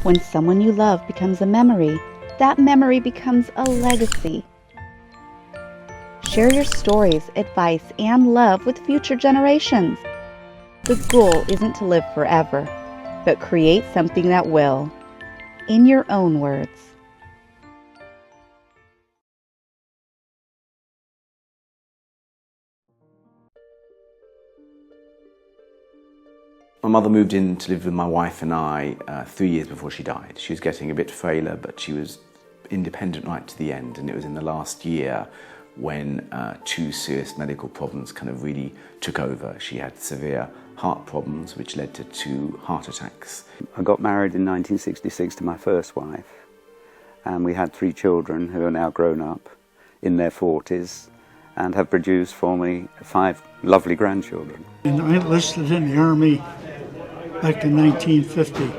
When someone you love becomes a memory, that memory becomes a legacy. Share your stories, advice, and love with future generations. The goal isn't to live forever, but create something that will. In your own words. My mother moved in to live with my wife and I 3 years before she died. She was getting a bit frailer, but she was independent right to the end, and it was in the last year when two serious medical problems kind of really took over. She had severe heart problems, which led to 2 heart attacks. I got married in 1966 to my first wife, and we had 3 children who are now grown up in their 40s and have produced for me 5 lovely grandchildren. And I enlisted in the Army back in 1950.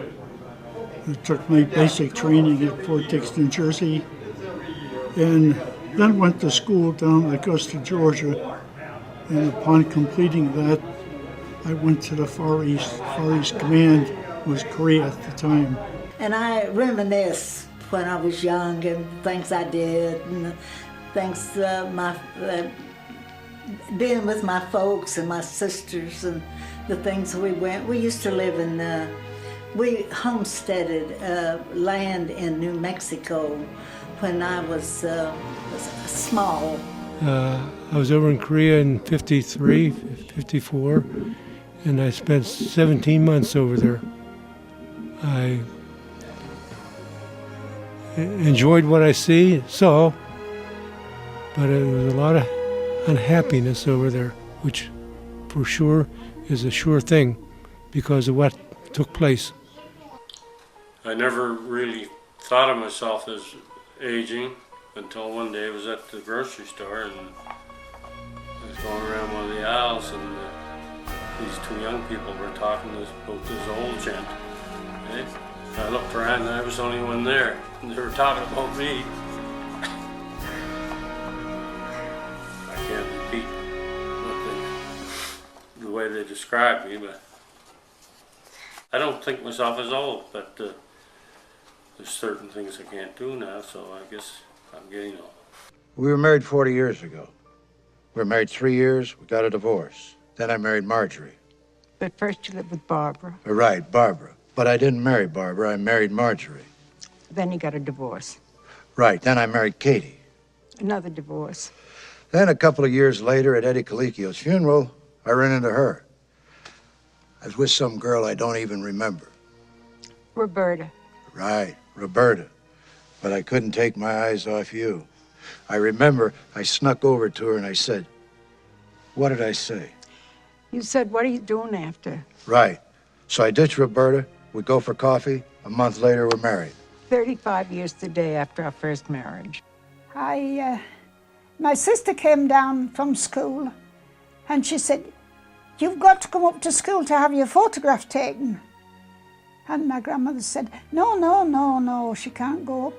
I took my basic training at Fort Dix, New Jersey, and then went to school down in Augusta, Georgia. And upon completing that, I went to the Far East. Far East Command was Korea at the time. And I reminisce when I was young and things I did, and things being with my folks and my sisters and the things we went. We used to live in, we homesteaded land in New Mexico when I was small. I was over in Korea in 53, 54, and I spent 17 months over there. I enjoyed what I saw, but there was a lot of unhappiness over there, which for sure is a sure thing because of what took place. I never really thought of myself as aging until one day I was at the grocery store and I was going around one of the aisles and these 2 young people were talking about this old gent. Okay? I looked around and I was the only one there and they were talking about me. I can't repeat the way they described me, but I don't think myself as old, but there's certain things I can't do now, so I guess I'm getting old. We were married 40 years ago. We were married 3 years, we got a divorce. Then I married Marjorie. But first you lived with Barbara. Right, Barbara. But I didn't marry Barbara, I married Marjorie. Then you got a divorce. Right, then I married Katie. Another divorce. Then a couple of years later at Eddie Colicchio's funeral, I ran into her. I was with some girl I don't even remember. Roberta. Right, Roberta. But I couldn't take my eyes off you. I remember I snuck over to her and I said, what did I say? You said, what are you doing after? Right. So I ditched Roberta, we go for coffee, a month later we're married. 35 years today after our first marriage. My sister came down from school and she said, you've got to come up to school to have your photograph taken. And my grandmother said, no, she can't go up.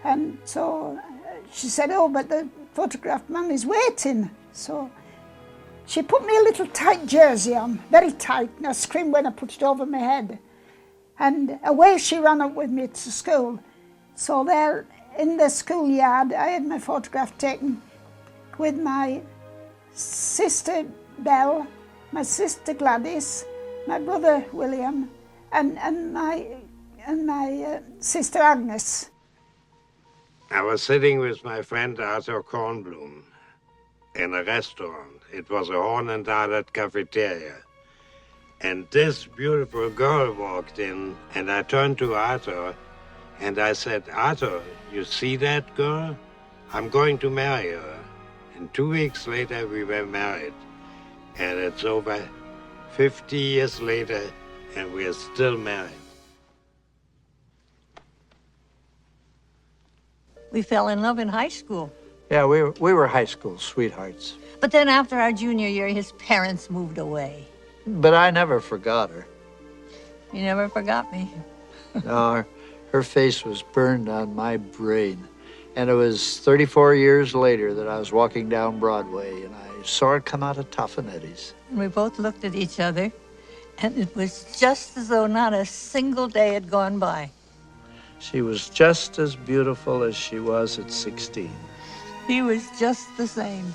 And so she said, oh, but the photograph man is waiting. So she put me a little tight jersey on, very tight, and I screamed when I put it over my head. And away she ran up with me to school. So there in the schoolyard, I had my photograph taken with my sister Belle, my sister Gladys, my brother William, and my sister Agnes. I was sitting with my friend Arthur Kornblum in a restaurant. It was a Hornenthaler cafeteria. And this beautiful girl walked in, and I turned to Arthur, and I said, Arthur, you see that girl? I'm going to marry her. And 2 weeks later, we were married. And it's over 50 years later, and we are still married. We fell in love in high school. Yeah, we were high school sweethearts. But then after our junior year, his parents moved away. But I never forgot her. You never forgot me. No, her face was burned on my brain. And it was 34 years later that I was walking down Broadway and I saw her come out of Toffanetti's. We both looked at each other, and it was just as though not a single day had gone by. She was just as beautiful as she was at 16. He was just the same.